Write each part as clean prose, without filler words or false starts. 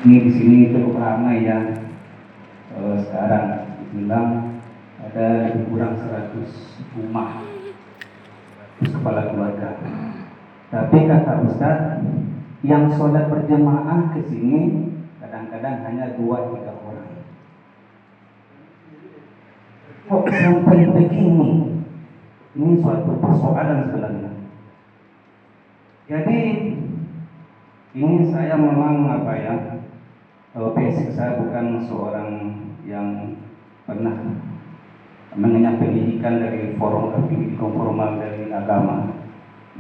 Ini di sini cukup ramai ya. Sekarang bilang ada lebih kurang 100 rumah, 100 kepala keluarga. Tapi kata Ustaz, yang sholat berjemaah ke sini kadang-kadang hanya 2-3 orang. Kok sampai begini? Ini suatu persoalan sebenarnya. Jadi ini saya memang basic saya bukan seorang yang pernah mengenyam pendidikan dari pendidikan formal dari agama.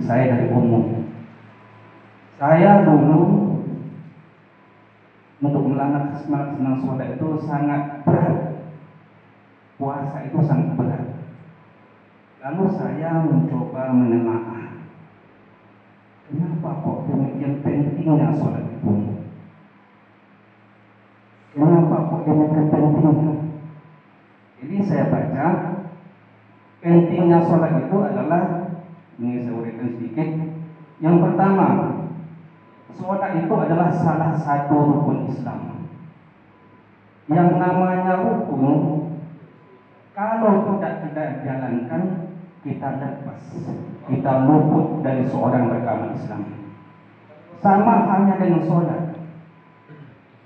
Saya dari umum. Saya dulu untuk melaksanakan senang sholat itu sangat berat. Puasa itu sangat berat. Lalu saya mencoba menelaah, kenapa kok demikian pentingnya sholat itu? Kenapa kok demikian pentingnya? Jadi saya baca, pentingnya sholat itu adalah, ini saya uraikan sedikit. Yang pertama, sholat itu adalah salah satu rukun Islam. Yang namanya rukun, kalau tidak jalankan, kita lepas, kita luput dari seorang beragama Islam. Sama halnya dengan sholat.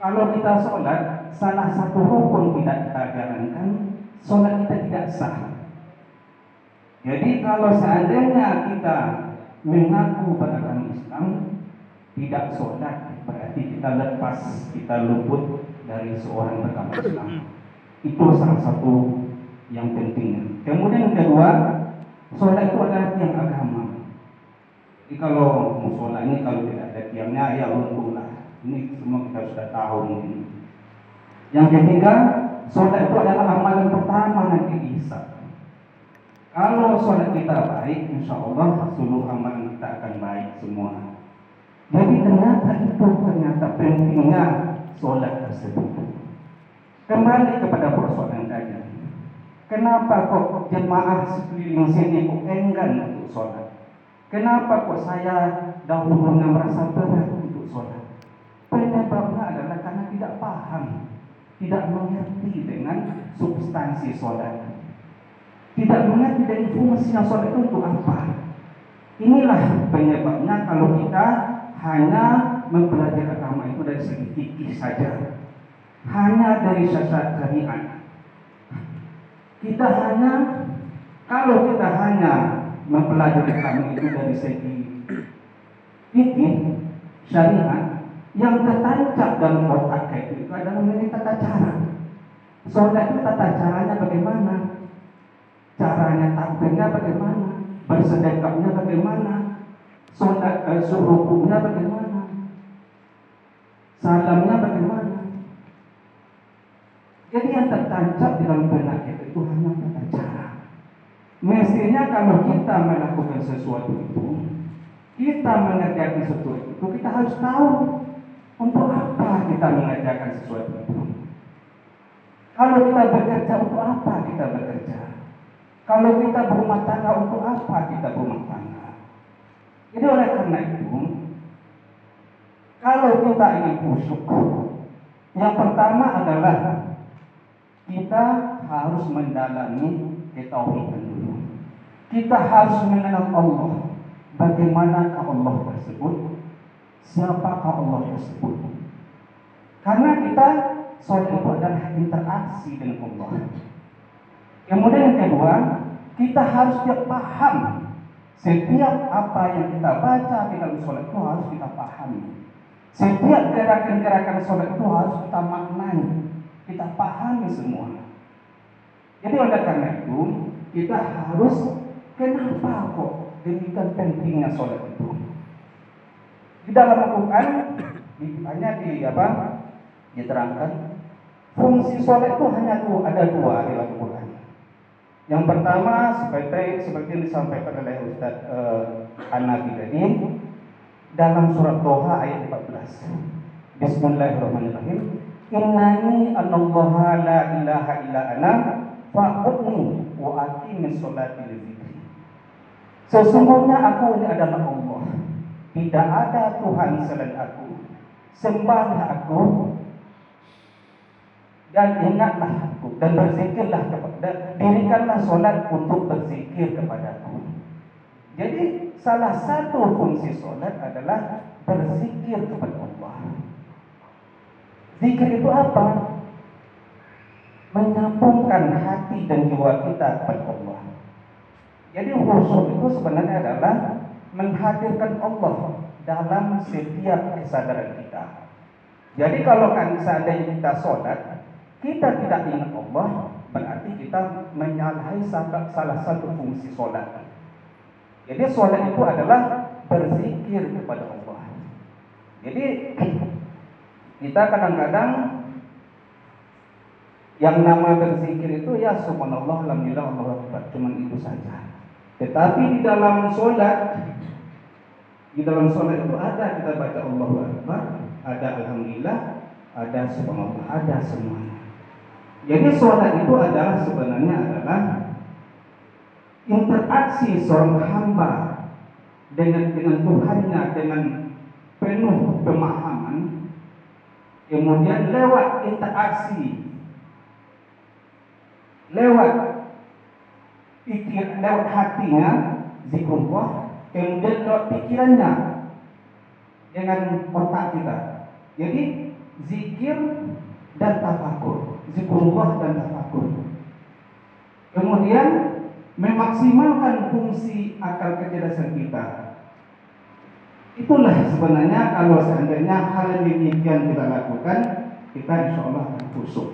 Kalau kita sholat, salah satu rukun tidak kita jalankan, sholat kita tidak sah. Jadi kalau seandainya kita mengaku beragama Islam, tidak sholat, berarti kita lepas, kita luput dari seorang beragama Islam. Itu salah satu yang penting. Kemudian yang kedua, sholat itu adalah tiang agama. Jadi kalau mau sholat ini kalau tidak ada tiangnya, ya untunglah. Ini semua kita sudah tahu ini. Yang ketiga, sholat itu adalah amalan pertama nanti dihisab. Kalau sholat kita baik, insya Allah seluruh amalan kita akan baik semua. Jadi ternyata pentingnya sholat tersebut. Kembali kepada persoalan tadi. Kenapa kok jemaah sekeliling sini kok enggan untuk sholat? Kenapa kok saya dahulunya merasa berat untuk sholat? Penyebabnya adalah karena tidak paham, tidak mengerti dengan substansi sholat, tidak mengerti dengan fungsinya sholat itu untuk apa. Inilah penyebabnya kalau kita hanya mempelajari agama itu dari segi fikih saja, hanya dari syariat syariat. Kalau kita hanya mempelajari agama itu dari segi fikih syariat, yang tertancap dalam otak itu adalah mengenai tata cara. Sholat itu tata caranya bagaimana? Caranya takbirnya bagaimana? Bersedekahnya bagaimana? Sholat rukuknya bagaimana? Salamnya bagaimana? Jadi yang tertancap di dalam benak itu hanya tata cara. Mestinya kalau kita melakukan sesuatu itu, kita mengerjakan sesuatu itu, kita harus tahu untuk apa kita mengerjakan sesuatu itu. Kalau kita bekerja, untuk apa kita bekerja? Kalau kita berumah tangga, untuk apa kita berumah tangga? Jadi oleh karena itu, kalau kita ingin khusyuk, yang pertama adalah kita harus mendalami ketauhidan dulu. Kita harus mengenal Allah. Bagaimanakah Allah tersebut? Siapakah Allah tersebut? Karena kita sholat itu adalah interaksi dengan Allah. Kemudian yang kedua, kita harus paham setiap apa yang kita baca di dalam sholat itu harus kita pahami. Setiap gerakan-gerakan sholat itu harus kita maknai, kita pahami semua. Jadi oleh karena itu kita harus, kenapa kok demikian pentingnya sholat itu? Di dalam Al-Quran diterangkan fungsi sholat itu hanya ada dua di dalam Al-Quran. Yang pertama seperti yang disampaikan oleh Ustaz Hanafi tadi dalam surat Toha ayat 14. Bismillahirrahmanirrahim. Innani anallaha la ilaha illa ana fa'budni wa aqimis sholati li dzikri. Sesungguhnya aku ini adalah Allah. Tidak ada Tuhan selain aku. sembahlah aku dan ingatlah aku dan berzikirlah kepada, dirikanlah solat untuk berzikir kepadaku. Jadi salah satu fungsi solat adalah berzikir kepada Allah. Zikir itu apa? Menyambungkan hati dan jiwa kita kepada Allah. Jadi khusyuk itu sebenarnya adalah menghadirkan Allah dalam setiap kesadaran kita. Jadi kalau seandainya kita sholat, kita tidak ingat Allah, berarti kita menyalahi salah satu fungsi sholat. Jadi sholat itu adalah berzikir kepada Allah. Jadi kita kadang-kadang yang nama berzikir itu ya subhanallah, alhamdulillah, Allahu akbar, cuma itu saja. Tetapi di dalam sholat itu ada kita baca Allahu akbar, ada alhamdulillah, ada subhanallah, ada semuanya. Jadi sholat itu adalah sebenarnya adalah interaksi seorang hamba dengan Tuhannya dengan penuh pemahaman, kemudian lewat interaksi, lewat hatinya zikrullah, kemudian lewat pikirannya dengan otak kita. Jadi zikir dan tafakur, zikrullah dan tafakur. Kemudian memaksimalkan fungsi akal kecerdasan kita. Itulah sebenarnya kalau seandainya hal yang demikian kita lakukan, kita insya Allah akan khusyuk.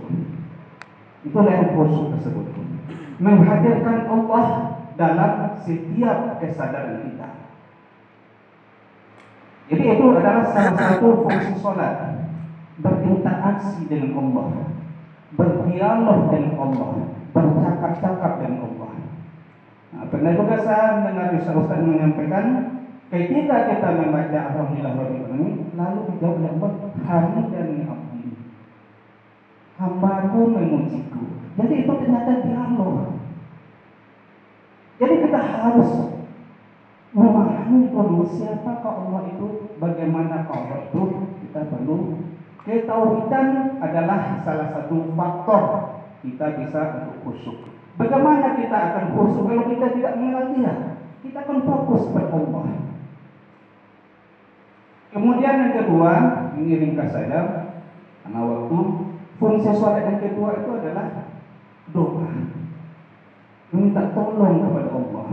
Itulah yang khusyuk tersebut, menghadirkan Allah dalam setiap kesadaran kita. Jadi itu adalah salah satu fungsi sholat, berinteraksi dengan Allah, berdialog dengan Allah, bercakap-cakap dengan Allah. Nah, pernah juga saya mendengar Ustaz menyampaikan, ketika kita membaca alhamdulillah rabbil alamin, lalu dijawab oleh Allah, hamidani abdi, hambaku memujiku. Jadi itu ternyata dialog. Jadi kita harus memahami dulu siapakah Allah itu, bagaimana Allah itu. Kita perlu ketauhidan adalah salah satu faktor kita bisa untuk khusyuk. Bagaimana kita akan khusyuk kalau kita tidak mengenal Dia? Kita akan fokus pada Allah. Kemudian yang kedua, ini ringkas saja karena waktu. Fungsi sholat yang kedua itu adalah doa, meminta tolong kepada Allah.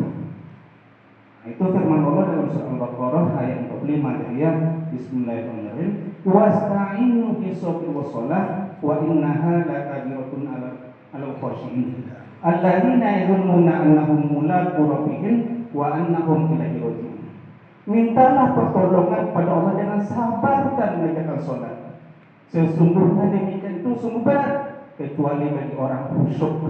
Itu firman Allah dalam surah Al-Baqarah ayat 45 ya, Bismillahirrahmanirrahim. Wasta'inu bis-sabri was-shalah wa innaha lakabiratun 'alal khashi'in. Alladzina yadhunnuna annahum mulaqu rabbihim wa annahum ilaihi raji'un. Mintalah pertolongan kepada Allah dengan sabar dan mengerjakan salat. Sesungguhnya demikian itu sungguh berat kecuali bagi orang khusyuk.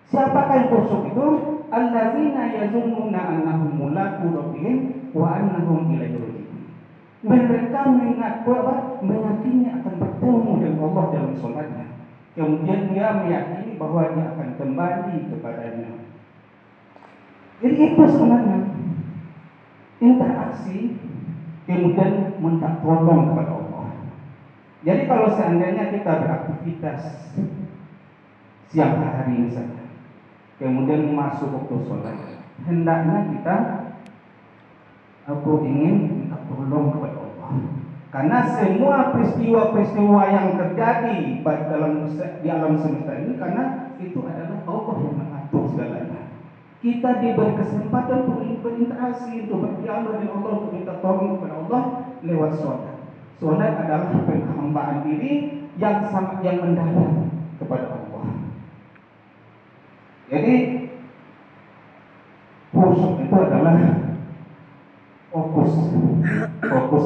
Siapakah yang khusyuk itu? Alladzina yazunnuna annahum mulaqu rabbihim wa annahum ilaihi raji'un. Mereka meyakini akan bertemu dengan Allah dalam salatnya. Kemudian dia meyakini bahwa dia akan kembali kepadanya. Jadi itu sebenarnya interaksi, kemudian minta tolong kepada Allah. Jadi kalau seandainya kita beraktivitas siang hari misalnya, kemudian masuk waktu sholat, hendaknya kita ingin minta tolong kepada Allah. Karena semua peristiwa-peristiwa yang terjadi di alam semesta ini, karena itu adalah Allah yang mengatur segalanya. Kita diberi kesempatan untuk berinteraksi, untuk berdialog dengan Allah, untuk minta tolong kepada Allah lewat sholat. Sholat adalah penghambaan diri yang mendalam kepada Allah. Jadi khusyuk itu adalah fokus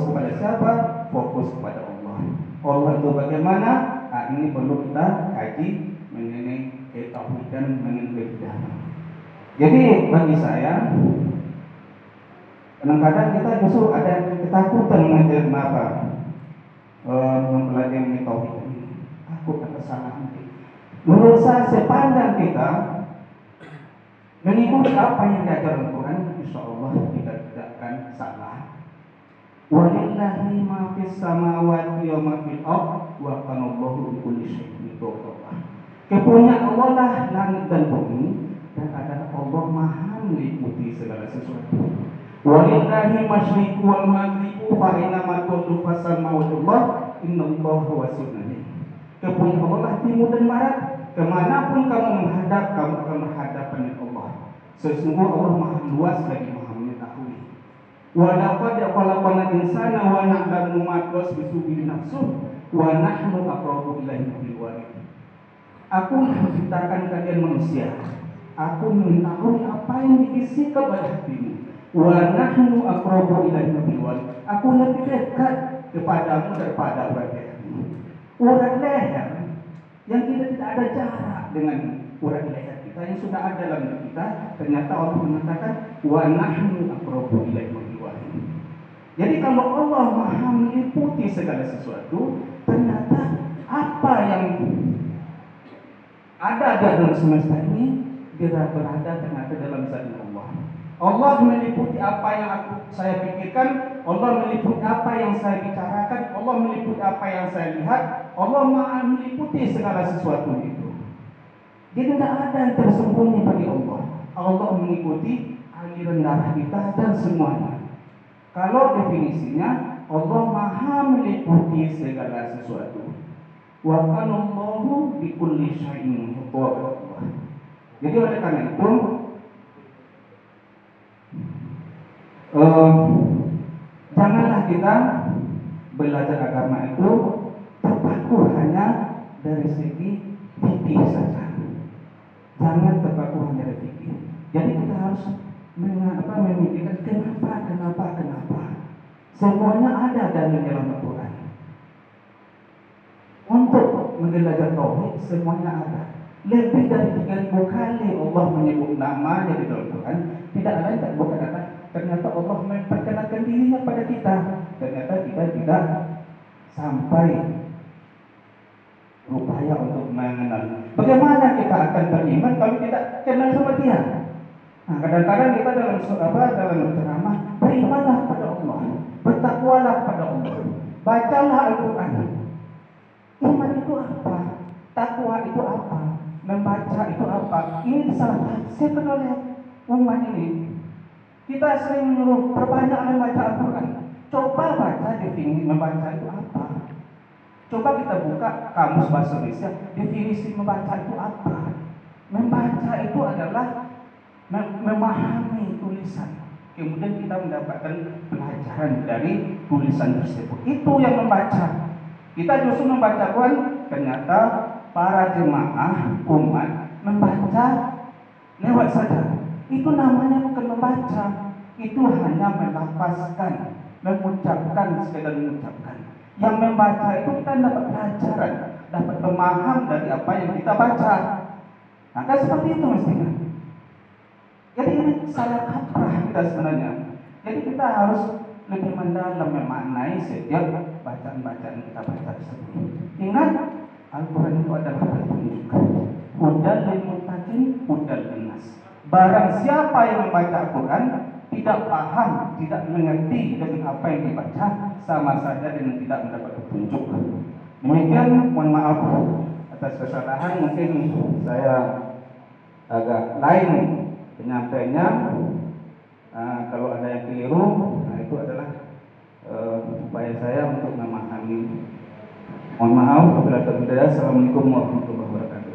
kepada siapa? Fokus kepada Allah. Allah itu bagaimana? Nah, ini perlu kita kaji mengenai ketauhidan, mengenai kebidanan. Jadi bagi saya, kadang-kadang kita justru ada ketakutan mempelajari tauhid ini. Takut akan kesalahan. Menurut saya, sepandang kita mengikuti apa yang diajarkan Al-Quran, insya Allah kita tidak akan salah. Walillahi ma fis samawati wa ma fil ardh wa kana Allahu bikulli syai'in qadira. Kepunyaan Allah lah langit dan bumi, dan adalah Allah Maha meliputi segala sesuatu. Walillahi masyriqu wal maghribu fa aina ma kuntum fasamma wajhullah innallaha wasi'un alim. Kepunyaan Allah lah timur dan barat, kemanapun kamu menghadap, kamu akan berhadapan dengan Allah. Sesungguhnya Allah Maha luas lagi Maha mengetahui. Wa laqad khalaqnal insana wa na'lamu ma tuwaswisu bihi nafsuhu wa nahnu aqrabu ilaihi minal warid. Aku menciptakan kalian manusia. Aku mengetahui apa yang dibisikkan oleh hatimu. Wa nahnu aqrabu ilaihi minal warid. Aku lebih dekat kepadamu daripada urat lehermu. Urat leher yang kita tidak ada jarak dengan urat leher kita yang sudah ada dalam diri kita, ternyata Allah mengatakan wa nahnu aqrabu ilaihi minal warid. Jadi kalau Allah Maha meliputi segala sesuatu, ternyata apa yang ada dalam semesta ini berada ternyata dalam zat Allah. Allah meliputi apa yang saya pikirkan, Allah meliputi apa yang saya bicarakan, Allah meliputi apa yang saya lihat, Allah Maha meliputi segala sesuatu itu. Jadi tidak ada yang tersembunyi bagi Allah. Allah mengikuti aliran darah kita dan semuanya. Kalau definisinya, Allah Maha meliputi segala sesuatu. Wa kana Allahu bikulli syai'in qadira. Jadi oleh karena itu janganlah kita belajar agama itu terpaku hanya dari segi fikih saja. Jangan terpaku hanya dari fikih. Jadi kita harus memikirkan kenapa. Semuanya ada dalam Al-Quran. Untuk belajar tauhid semuanya ada. Lebih dari 3.000 kali Allah menyebut namanya di dalam Al-Quran. Tidak lain tak bukan apa. Ternyata Allah memperkenalkan dirinya pada kita. Ternyata kita tidak sampai berupaya untuk mengenal. Bagaimana kita akan beriman kalau tidak kenal sama Dia? Nah, kadang-kadang kita dalam ceramah, berimanlah pada Allah, bertakwalah pada Allah, bacalah Al-Quran. Iman itu apa? Takwa itu apa? Membaca itu apa? Ini salah tafsir oleh umat ini. Kita sering menyuruh perbanyak membaca Al-Quran. Coba baca definisi membaca itu apa? Coba kita buka kamus bahasa Indonesia, definisi membaca itu apa? Membaca itu adalah memahami tulisan. Kemudian kita mendapatkan pelajaran dari tulisan tersebut. Itu yang membaca. Kita justru membaca Quran, ternyata para jemaah umat membaca lewat saja. Itu namanya bukan membaca. Itu hanya melafazkan, mengucapkan, sekedar mengucapkan. Yang membaca itu kita dapat pelajaran, dapat pemaham dari apa yang kita baca. Nah, kan seperti itu mestinya. Jadi ini salah kaprah kita sebenarnya. Jadi kita harus lebih mendalam memaknai setiap bacaan-bacaan kita baca tersebut. Ingat, Al-Quran itu adalah petunjuk. Hudal lil muttaqin, hudal lin nas. Barang siapa yang membaca Al-Quran tidak paham, tidak mengerti dengan apa yang dibaca, sama saja dengan tidak mendapat petunjuk. Demikian, mohon maaf atas kesalahan, mungkin saya agak lain penyampaiannya. Kalau ada yang keliru, itu adalah upaya saya untuk memahami. Mohon maaf apabila terjadi. Assalamualaikum warahmatullahi wabarakatuh.